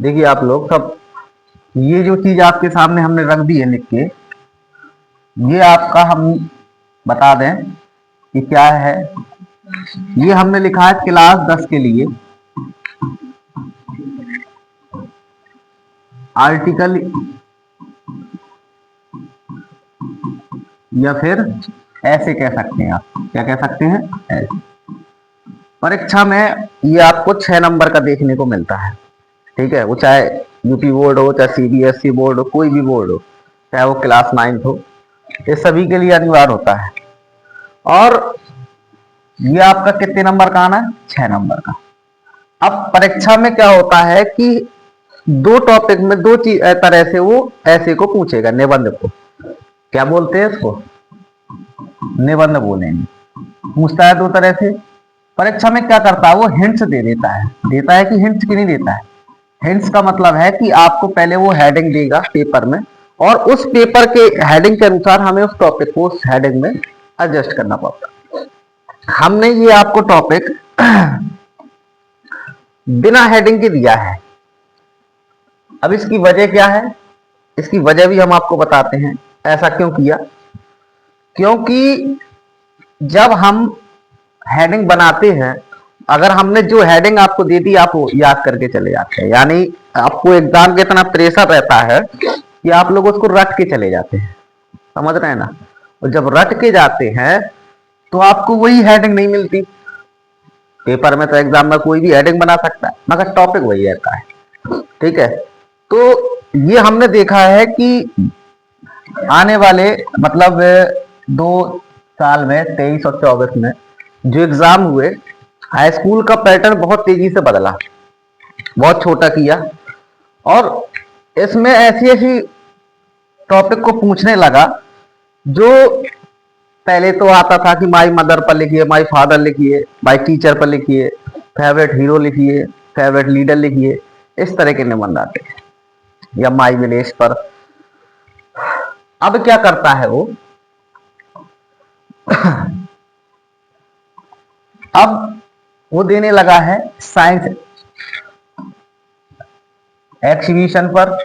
देखिए आप लोग सब, ये जो चीज आपके सामने हमने रख दी है लिख के, ये आपका हम बता दें कि क्या है। ये हमने लिखा है क्लास 10 के लिए आर्टिकल, या फिर ऐसे कह सकते हैं, आप क्या कह सकते हैं, ऐसे। परीक्षा में ये आपको 6 नंबर का देखने को मिलता है। ठीक है, वो चाहे यूपी बोर्ड हो, चाहे सीबीएसई बोर्ड हो, कोई भी बोर्ड हो, चाहे वो क्लास 9 हो, ये सभी के लिए अनिवार्य होता है। और ये आपका कितने नंबर का आना है, 6 नंबर का। अब परीक्षा में क्या होता है कि दो टॉपिक में दो चीज तरह से वो ऐसे को पूछेगा, निबंध को। क्या बोलते हैं इसको, निबंध बोलेंगे। पूछता है दो तरह से। परीक्षा में क्या करता है, वो हिंट्स दे देता है कि हिंट्स की नहीं देता है। हिंट्स का मतलब है कि आपको पहले वो हेडिंग देगा पेपर में, और उस पेपर के हेडिंग के अनुसार हमें उस टॉपिक को उस हेडिंग में एडजस्ट करना पड़ता है। हमने ये आपको टॉपिक बिना हेडिंग के दिया है। अब इसकी वजह क्या है, इसकी वजह भी हम आपको बताते हैं। ऐसा क्यों किया, क्योंकि जब हम हेडिंग बनाते हैं, अगर हमने जो हेडिंग आपको दे दी आप वो याद करके चले जाते हैं, यानी आपको एग्जाम के इतना प्रेशर रहता है कि आप लोग उसको रट के चले जाते हैं, समझ रहे हैं ना। और जब रट के जाते हैं तो आपको वही हेडिंग नहीं मिलती। पेपर में तो एग्जाम में कोई भी हेडिंग बना सकता है, मगर टॉपिक वही रहता है। ठीक है, तो ये हमने देखा है कि आने वाले मतलब 2 साल में 23 और 24 में जो एग्जाम हुए, हाई स्कूल का पैटर्न बहुत तेजी से बदला, बहुत छोटा किया। और इसमें ऐसी ऐसी टॉपिक को पूछने लगा जो पहले तो आता था कि माई मदर पर लिखिए, माई फादर लिखिए, माई टीचर पर लिखिए, फेवरेट हीरो लिखिए, फेवरेट लीडर लिखिए, इस तरह के निबंध आते हैं, या माई विलेज पर। अब क्या करता है वो, अब वो देने लगा है साइंस एग्जीबिशन पर।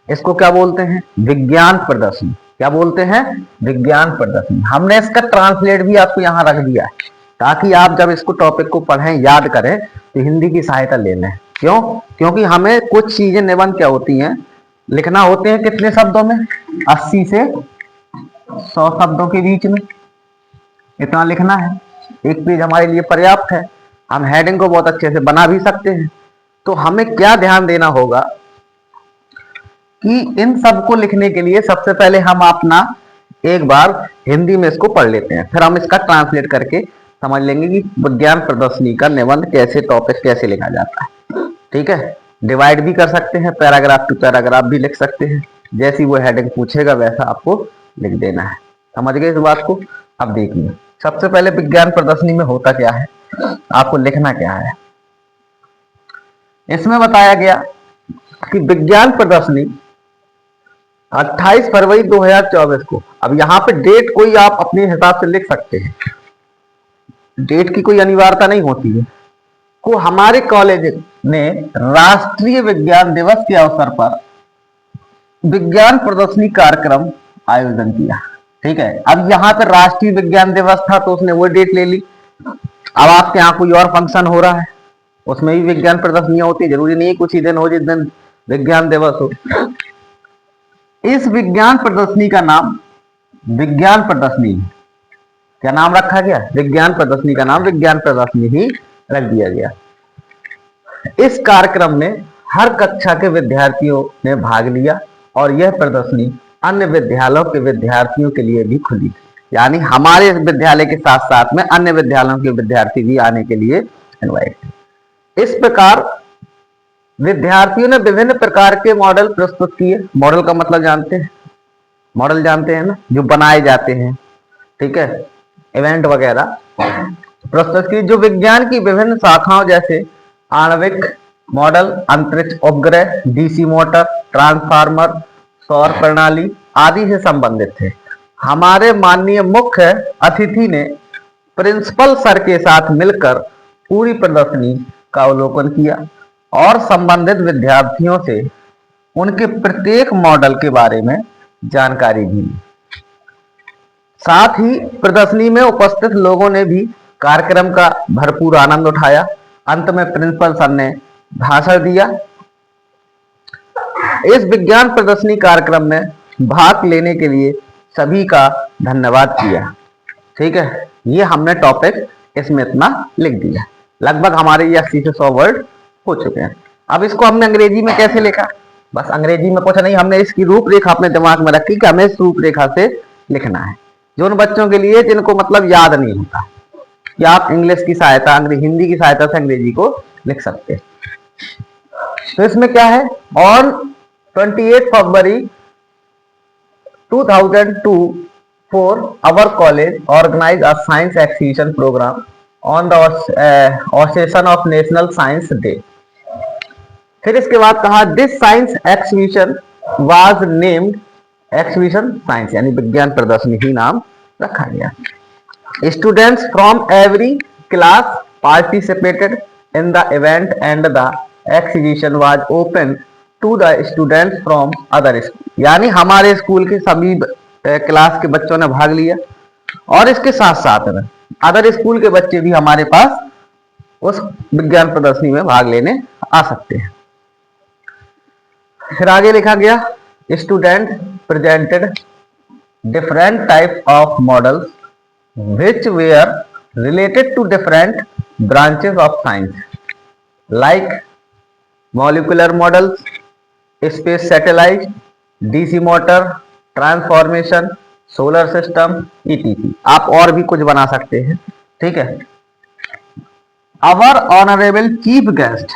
इसको क्या बोलते हैं, विज्ञान प्रदर्शनी। क्या बोलते हैं, विज्ञान प्रदर्शनी। हमने इसका ट्रांसलेट भी आपको यहां रख दिया है, ताकि आप जब इसको टॉपिक को पढ़ें, याद करें, तो हिंदी की सहायता ले लें। क्यों, क्योंकि हमें कुछ चीजें निबंध क्या होती हैं, लिखना होते हैं कितने शब्दों में, 80 से 100 शब्दों के बीच में, इतना लिखना है। एक पेज हमारे लिए पर्याप्त है। हम हेडिंग को बहुत अच्छे से बना भी सकते हैं। तो हमें क्या ध्यान देना होगा कि इन सब को लिखने के लिए सबसे पहले हम अपना एक बार हिंदी में इसको पढ़ लेते हैं, फिर हम इसका ट्रांसलेट करके समझ लेंगे कि विज्ञान प्रदर्शनी का निबंध कैसे, टॉपिक कैसे लिखा जाता है। ठीक है, डिवाइड भी कर सकते हैं, पैराग्राफ टू पैराग्राफ भी लिख सकते हैं। जैसी वो हेडिंग पूछेगा वैसा आपको लिख देना है। समझ गए इस बात को। अब देखिए, सबसे पहले विज्ञान प्रदर्शनी में होता क्या है, आपको लिखना क्या है। इसमें बताया गया कि विज्ञान प्रदर्शनी 28 फरवरी 2024 को, अब यहाँ पे डेट कोई आप अपने हिसाब से लिख सकते हैं, डेट की कोई अनिवार्यता नहीं होती है, को हमारे कॉलेज ने राष्ट्रीय विज्ञान दिवस के अवसर पर विज्ञान प्रदर्शनी कार्यक्रम आयोजन किया। ठीक है, अब यहाँ पे राष्ट्रीय विज्ञान दिवस था तो उसने वो डेट ले ली। अब आपके यहाँ कोई और फंक्शन हो रहा है, उसमें भी विज्ञान प्रदर्शनियां होती है, जरूरी नहीं है कुछ ही दिन हो जिस दिन विज्ञान दिवस हो। इस विज्ञान प्रदर्शनी का नाम विज्ञान प्रदर्शनी, क्या नाम रखा गया, विज्ञान प्रदर्शनी का नाम विज्ञान प्रदर्शनी ही रख दिया गया। इस कार्यक्रम में हर कक्षा के विद्यार्थियों ने भाग लिया, और यह प्रदर्शनी अन्य विद्यालयों के विद्यार्थियों के लिए भी खुली थी, यानी हमारे विद्यालय के साथ साथ में अन्य विद्यालयों के विद्यार्थी भी आने के लिए इनवाइट थे। इस प्रकार विद्यार्थियों ने विभिन्न प्रकार के मॉडल प्रस्तुत किए। मॉडल का मतलब जानते हैं, मॉडल जानते हैं ना, जो बनाए जाते हैं। ठीक है, इवेंट वगैरह प्रस्तुत की, जो विज्ञान की विभिन्न शाखाओं जैसे आणविक मॉडल, अंतरिक्ष उपग्रह, डीसी मोटर, ट्रांसफार्मर, सौर प्रणाली आदि से संबंधित थे। हमारे माननीय मुख्य अतिथि ने प्रिंसिपल सर के साथ मिलकर पूरी प्रदर्शनी का अवलोकन किया और संबंधित विद्यार्थियों से उनके प्रत्येक मॉडल के बारे में जानकारी दी। साथ ही प्रदर्शनी में उपस्थित लोगों ने भी कार्यक्रम का भरपूर आनंद उठाया। अंत में प्रिंसिपल सर ने भाषण दिया। इस विज्ञान प्रदर्शनी कार्यक्रम में भाग लेने के लिए सभी का धन्यवाद किया। ठीक है, ये हमने टॉपिक इसमें इतना लिख दिया। लगभग हमारे ये 80 से 100 वर्ड हो चुके हैं। अब इसको हमने अंग्रेजी में कैसे लिखा, बस अंग्रेजी में कुछ नहीं, हमने इसकी रूपरेखा अपने दिमाग में रखी कि हमें इस रूपरेखा से लिखना है। जो उन बच्चों के लिए जिनको मतलब याद नहीं होता कि आप इंग्लिश की सहायता, हिंदी की सहायता से अंग्रेजी को लिख सकते हैं। तो इसमें क्या है, on 28 February 2002 for our college organized a science exhibition program on the occasion of National Science Day। फिर इसके बाद कहा this science exhibition was named exhibition science, यानी विज्ञान प्रदर्शनी ही नाम रखा गया। Students from every class participated in the event and the exhibition was open to the students from other school, यानी हमारे स्कूल के सभी क्लास के बच्चों ने भाग लिया और इसके साथ साथ में अदर स्कूल के बच्चे भी हमारे पास उस विज्ञान प्रदर्शनी में भाग लेने आ सकते हैं। फिर आगे लिखा गया student presented different type of models which were related to different branches of science like molecular models, space satellite, DC motor, transformation, solar system, ETC. आप और भी कुछ बना सकते हैं। ठीक है, our honourable chief guest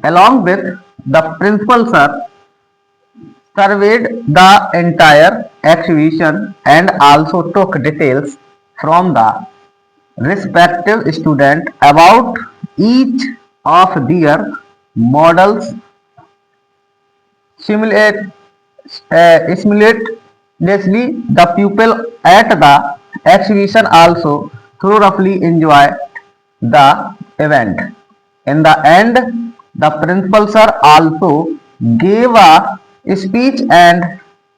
along with the principal sir surveyed the entire exhibition and also took details from the respective student about each of their models simultaneously. The pupil at the exhibition also thoroughly enjoyed the event. In the end, the principal sir also gave a speech and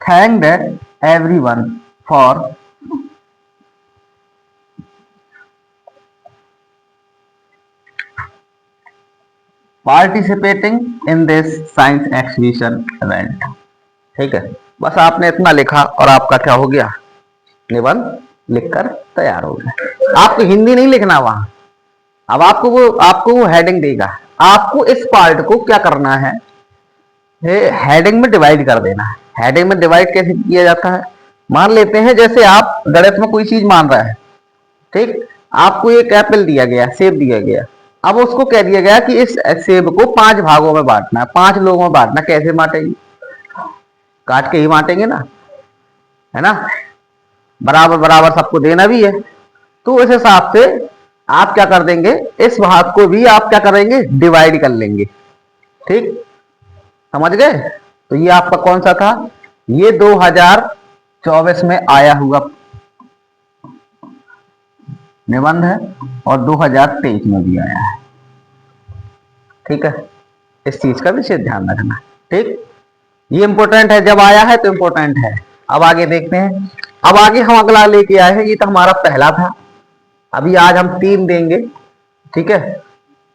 thanked everyone for participating in this science exhibition event। ठीक है, बस आपने इतना लिखा और आपका क्या हो गया, निबंध लिखकर तैयार हो गया। आपको हिंदी नहीं लिखना वहां, अब आपको वो हेडिंग देगा। आपको इस पार्ट को क्या करना है, हेडिंग में डिवाइड कर देना है। हेडिंग में डिवाइड कैसे किया जाता है, मान लेते हैं जैसे आप गणित में कोई चीज मान रहा है, ठीक, आपको एक एप्पल दिया गया, सेब दिया गया, अब उसको कह दिया गया कि इस सेब को 5 भागों में बांटना है, 5 लोगों में बांटना। कैसे बांटेंगे, काट के ही बांटेंगे ना, है ना, बराबर बराबर सबको देना भी है। तो इस हिसाब से आप क्या कर देंगे, इस भाग को भी आप क्या करेंगे, डिवाइड कर लेंगे। ठीक, समझ गए। तो ये आपका कौन सा था, ये 2024 में आया हुआ निबंध है और 2023 में भी आया है। ठीक है, इस चीज का विशेष ध्यान रखना। ठीक, ये इंपॉर्टेंट है, जब आया है तो इंपॉर्टेंट है। अब आगे देखते हैं। अब आगे हम अगला लेके आए हैं, ये तो हमारा पहला था। अभी आज हम 3 देंगे। ठीक है,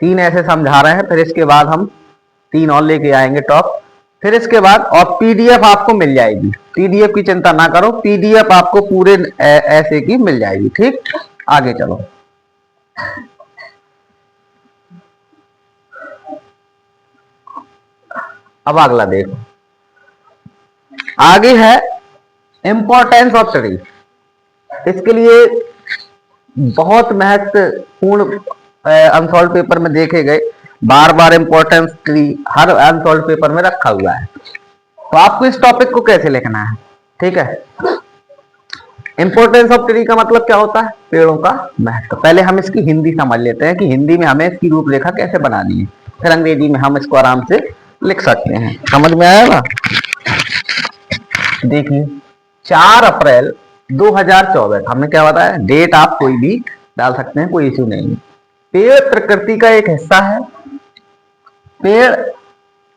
3 ऐसे समझा रहे हैं, फिर इसके बाद हम 3 और लेके आएंगे टॉप। फिर इसके बाद और पीडीएफ आपको मिल जाएगी, पीडीएफ की चिंता ना करो, पीडीएफ आपको पूरे ऐसे की मिल जाएगी। ठीक, आगे चलो। अब अगला देखो, आगे है इंपॉर्टेंस ऑफ स्टडी। इसके लिए बहुत महत्वपूर्ण अनसॉल्व पेपर में देखे गए, बार बार इंपॉर्टेंस ट्री हर अनसॉल्व पेपर में रखा हुआ है। तो आपको इस टॉपिक को कैसे लिखना है, ठीक है। इंपॉर्टेंस ऑफ ट्री का मतलब क्या होता है, पेड़ों का महत्व। पहले हम इसकी हिंदी समझ लेते हैं कि हिंदी में हमें इसकी रूपरेखा कैसे बनानी है, फिर अंग्रेजी में हम इसको आराम से लिख सकते हैं। समझ में आया ना। देखिए 4 अप्रैल 2024 हमने क्या बताया, डेट आप कोई भी डाल सकते हैं, कोई इश्यू नहीं है। पेड़ प्रकृति का एक हिस्सा है पेड़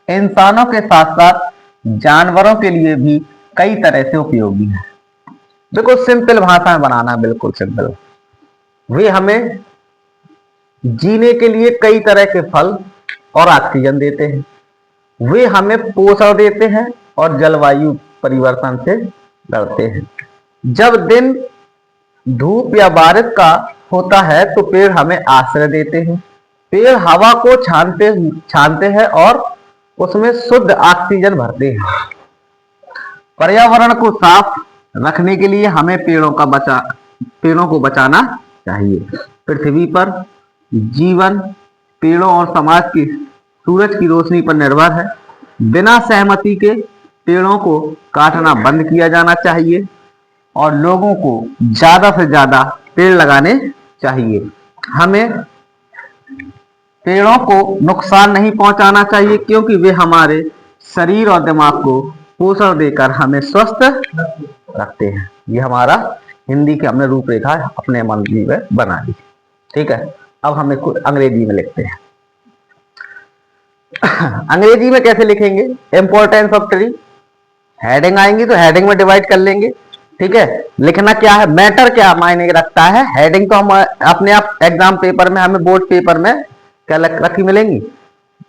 इंसानों के साथ साथ जानवरों के लिए भी कई तरह से उपयोगी है। बिल्कुल सिंपल भाषा में बनाना, बिल्कुल सिंपल। वे हमें जीने के लिए कई तरह के फल और ऑक्सीजन देते हैं। वे हमें पोषण देते हैं और जलवायु परिवर्तन से लड़ते हैं। जब दिन धूप या बारिश का होता है तो पेड़ हमें आश्रय देते हैं। पेड़ हवा को छानते हैं और उसमें शुद्ध ऑक्सीजन भरते हैं। पर्यावरण को साफ रखने के लिए हमें पेड़ों को बचाना चाहिए। पृथ्वी पर जीवन पेड़ों और समाज की सूरज की रोशनी पर निर्भर है। बिना सहमति के पेड़ों को काटना बंद किया जाना चाहिए और लोगों को ज्यादा से ज्यादा पेड़ लगाने चाहिए। हमें पेड़ों को नुकसान नहीं पहुंचाना चाहिए क्योंकि वे हमारे शरीर और दिमाग को पोषण देकर हमें स्वस्थ रखते हैं। ये हमारा हिंदी की हमने रूपरेखा अपने मन में बना ली। ठीक है, अब हम इसको अंग्रेजी में लिखते हैं। अंग्रेजी में कैसे लिखेंगे? इंपॉर्टेंस ऑफ ट्री, हेडिंग आएंगी तो हेडिंग में डिवाइड कर लेंगे। ठीक है, लिखना क्या है, मैटर क्या मायने रखता है। हेडिंग तो हम अपने आप एग्जाम पेपर में, हमें बोर्ड पेपर में क्या रखी मिलेंगी,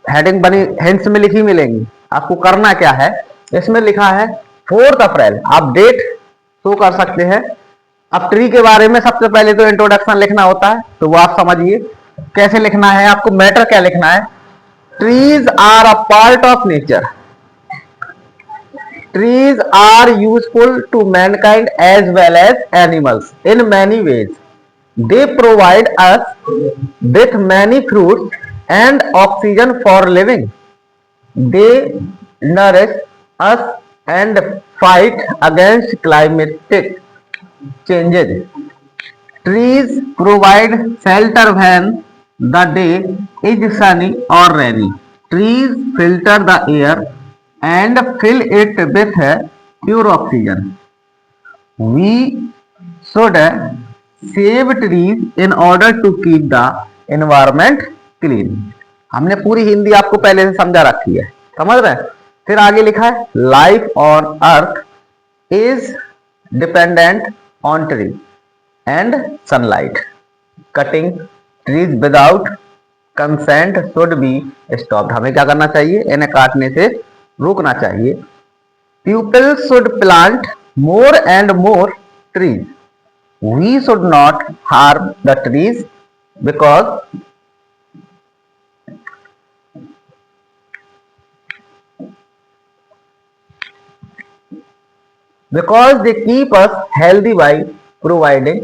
हेडिंग बनी हिंट्स में लिखी मिलेंगी। आपको करना क्या है, इसमें लिखा है 4 अप्रैल, आप डेट शो कर सकते हैं। अब ट्री के बारे में सबसे पहले तो इंट्रोडक्शन लिखना होता है, तो वो आप समझिए कैसे लिखना है। आपको मैटर क्या लिखना है, trees are a part of nature, trees are useful to mankind as well as animals in many ways. They provide us with many fruits and oxygen for living. They nourish us and fight against climatic changes. Trees provide shelter when the day is sunny or rainy. Trees filter the air and fill it with pure oxygen. We should save trees in order to keep the environment clean. हमने पूरी हिंदी आपको पहले से समझा रखी है, समझ रहे हैं। फिर आगे लिखा है life on earth is dependent on tree and sunlight. Cutting trees without consent should be stopped. हमें क्या करना चाहिए, इन्हें काटने से रोकना चाहिए. People should plant more and more trees. We should not harm the trees because they keep us healthy by providing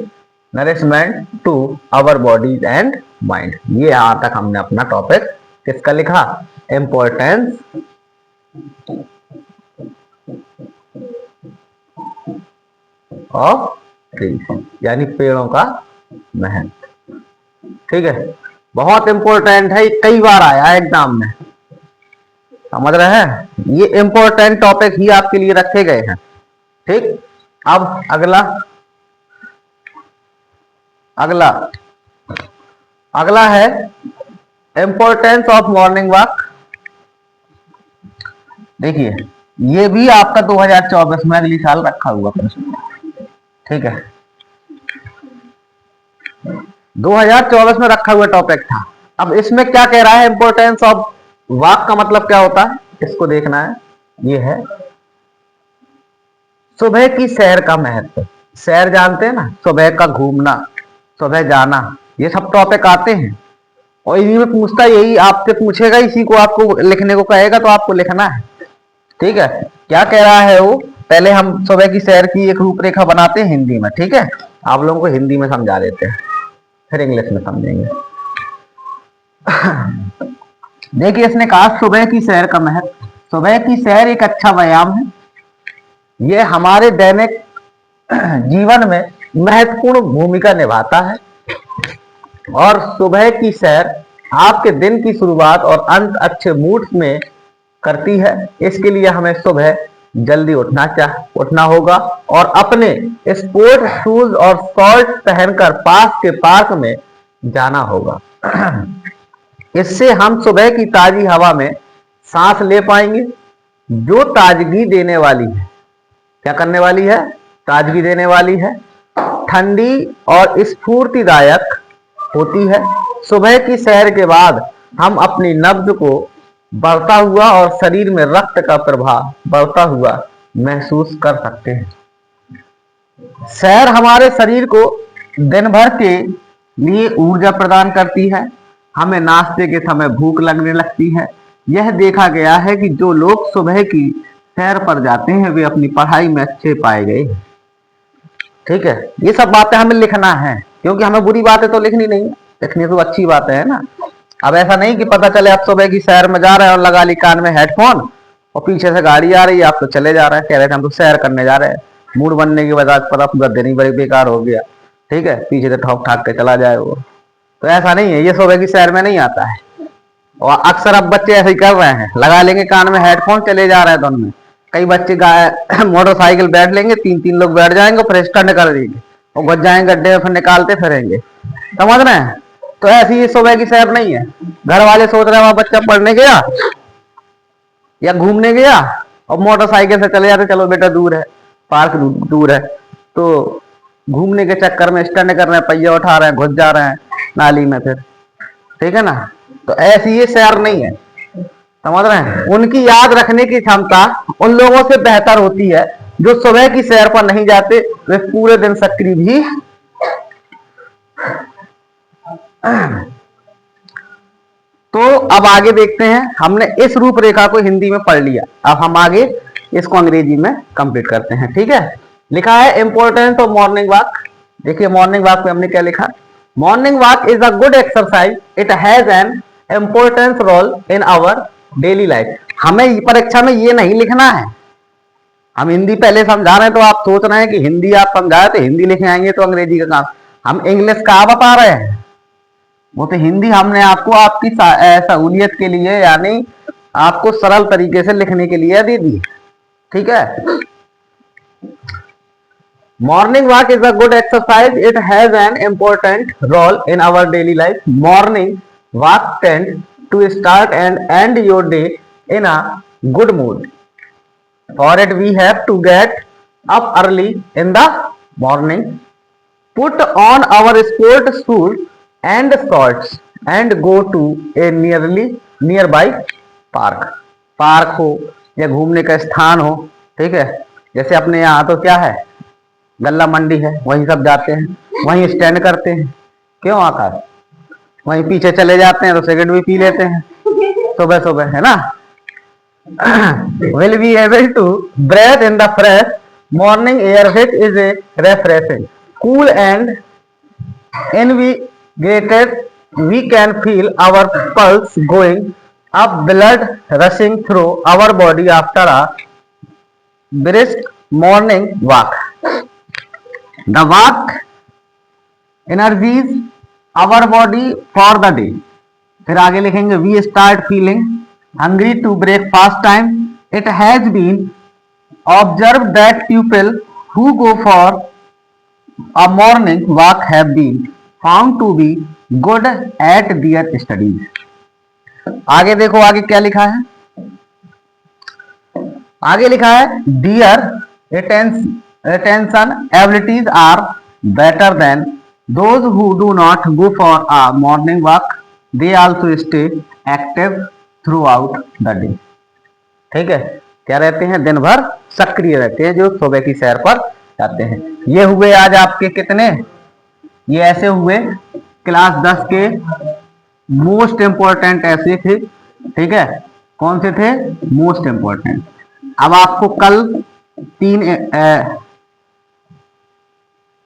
nourishment to our bodies and mind. ये यहाँ तक हमने अपना टॉपिक किसका लिखा, इम्पोर्टेंस ऑफ ट्रीज, यानी पेड़ों का महत्व. ठीक है, बहुत इंपॉर्टेंट है, कई बार आया है एग्जाम में, समझ रहे हैं. ये इंपॉर्टेंट टॉपिक ही आपके लिए रखे गए हैं. ठीक, अब अगला है इंपॉर्टेंस ऑफ मॉर्निंग वॉक. देखिए ये भी आपका 2024 में अगली साल रखा हुआ प्रश्न. ठीक है, 2024 में रखा हुआ टॉपिक था. अब इसमें क्या कह रहा है, इंपॉर्टेंस ऑफ वॉक का मतलब क्या होता है, इसको देखना है. ये है सुबह की सैर का महत्व. सैर जानते हैं ना, सुबह का घूमना, सुबह जाना, ये सब टॉपिक आते हैं. और इसी में पूछता यही आपसे पूछेगा, इसी को आपको लिखने को कहेगा तो आपको लिखना है. ठीक है, क्या कह रहा है वो, पहले हम सुबह की सैर की एक रूपरेखा बनाते हैं हिंदी में. ठीक है, आप लोगों को हिंदी में समझा देते हैं, फिर इंग्लिश में समझेंगे. देखिए इसने कहा सुबह की सैर का महत्व. सुबह की सैर एक अच्छा व्यायाम है. यह हमारे दैनिक जीवन में महत्वपूर्ण भूमिका निभाता है और सुबह की सैर आपके दिन की शुरुआत और अंत अच्छे मूड में करती है. इसके लिए हमें सुबह जल्दी उठना होगा और अपने स्पोर्ट शूज और शॉर्ट पहनकर पास के पार्क में जाना होगा. इससे हम सुबह की ताजी हवा में सांस ले पाएंगे, जो ताजगी देने वाली है। क्या करने वाली है? ताजगी देने वाली है, ठंडी और स्फूर्तिदायक होती है। सुबह की सैर के बाद हम अपनी नब्ज को बढ़ता हुआ और शरीर में रक्त का प्रवाह बढ़ता हुआ महसूस कर सकते हैं। सैर हमारे शरीर को दिन भर के लिए ऊर्जा प्रदान करती है। हमें नाश्ते के समय भूख लगने लगती है। यह देखा गया है कि जो लोग सुबह की सैर पर जाते हैं वे अपनी पढ़ाई में अच्छे पाए गए। ठीक है, ये सब बातें हमें लिखना है, क्योंकि हमें बुरी बातें तो लिखनी नहीं है, लिखनी तो अच्छी बातें है ना। अब ऐसा नहीं कि पता चले आप सुबह की सैर में जा रहे हैं और लगा ली कान में हेडफोन और पीछे से गाड़ी आ रही है, आप तो चले जा रहे हैं, कह रहे थे हम तो सैर करने जा रहे हैं। मूड बनने की वजह से पता पूरा दिन ही बड़ी बेकार हो गया। ठीक है, पीछे से ठोक ठाक के चला जाए वो, तो ऐसा नहीं है, ये सुबह की सैर में नहीं आता है। और अक्सर अब बच्चे ऐसे ही कर रहे हैं, लगा लेंगे कान में हेडफोन, चले जा रहे हैं। तो उनमें कई बच्चे मोटरसाइकिल बैठ लेंगे, 3-3 लोग बैठ जाएंगे, फिर स्टंट कर देंगे और घुस जाएंगे गड्ढे में, फिर निकालते फिरेंगे। समझ रहे हैं? तो ऐसी ये सुबह की सैर नहीं है। घर वाले सोच रहे हैं वहां बच्चा पढ़ने गया या घूमने गया और मोटरसाइकिल से चले जाते, चलो बेटा दूर है, पार्क दूर है, तो घूमने के चक्कर में स्टंट कर रहे हैं, पहिया उठा रहे हैं, घुस जा रहे हैं नाली में फिर। ठीक है ना? तो ऐसी ये सैर नहीं है। समझ रहे हैं? उनकी याद रखने की क्षमता उन लोगों से बेहतर होती है जो सुबह की सैर पर नहीं जाते, वे पूरे दिन सक्रिय भी। तो अब आगे देखते हैं, हमने इस रूपरेखा को हिंदी में पढ़ लिया, अब हम आगे इसको अंग्रेजी में कंप्लीट करते हैं। ठीक है, लिखा है इंपॉर्टेंस ऑफ मॉर्निंग वॉक। देखिए मॉर्निंग वॉक पे हमने क्या लिखा? Morning walk is a good exercise, it has an importance role in our daily life. हमें परीक्षा में ये नहीं लिखना है, हम हिंदी पहले समझा रहे हैं, तो आप सोच रहे हैं कि हिंदी आप समझाए तो हिंदी लिखे आएंगे तो अंग्रेजी का काम। हम इंग्लिश का बता रहे हैं, वो तो हिंदी हमने आपको आपकी सहूलियत के लिए, यानी आपको सरल तरीके से लिखने के लिए दे दी। ठीक है, morning walk is a good exercise, it has an important role in our daily life. Morning walk tend to start and end your day in a good mood. For it we have to get up early in the morning, put on our sport shoes and shorts and go to a nearby park. Park हो या घूमने का स्थान हो, ठीक है, जैसे अपने यहाँ तो क्या है, गल्ला मंडी है, वहीं सब जाते हैं, वहीं स्टैंड करते हैं। क्यों आकाश? वहीं पीछे चले जाते हैं तो सिगरेट भी पी लेते हैं सुबह सुबह, है ना। will be able to breathe in the fresh morning air, which is a refreshing, cool and invigorated. We can feel our pulse going up, blood rushing through our body after a brisk morning walk. The walk energizes our body for the day. फिर आगे लिखेंगे we start feeling hungry to breakfast time. It has been observed that people who go for a morning walk have been found to be good at their studies. आगे देखो आगे क्या लिखा है, आगे लिखा है their attention abilities are better than those who do not go for a morning walk. They also stay active through out the day. ठीक है, क्या रहते हैं? दिन भर सक्रिय रहते हैं जो सुबह की सैर पर जाते हैं. ये हुए आज आपके कितने, ये ऐसे हुए क्लास 10 के मोस्ट इंपॉर्टेंट ऐसे थे. ठीक है, कौन से थे? Most important. अब आपको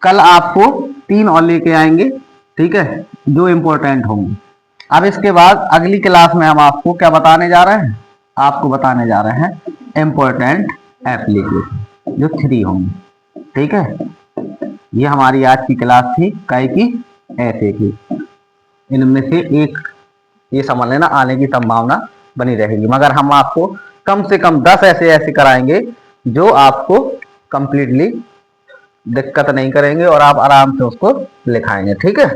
कल आपको 3 और लेके आएंगे, ठीक है, जो इंपॉर्टेंट होंगे. अब इसके बाद अगली क्लास में हम आपको क्या बताने जा रहे हैं? आपको बताने जा रहे हैं इम्पोर्टेंट एप्लीकेशन, जो 3 होंगे. ठीक है, ये हमारी आज की क्लास थी कई की ऐसे की. इनमें से एक ये समझ लेना आने की संभावना बनी रहेगी, मगर हम आपको कम से कम 10 ऐसे कराएंगे जो आपको कंप्लीटली दिक्कत नहीं करेंगे और आप आराम से उसको लिखाएंगे. ठीक है.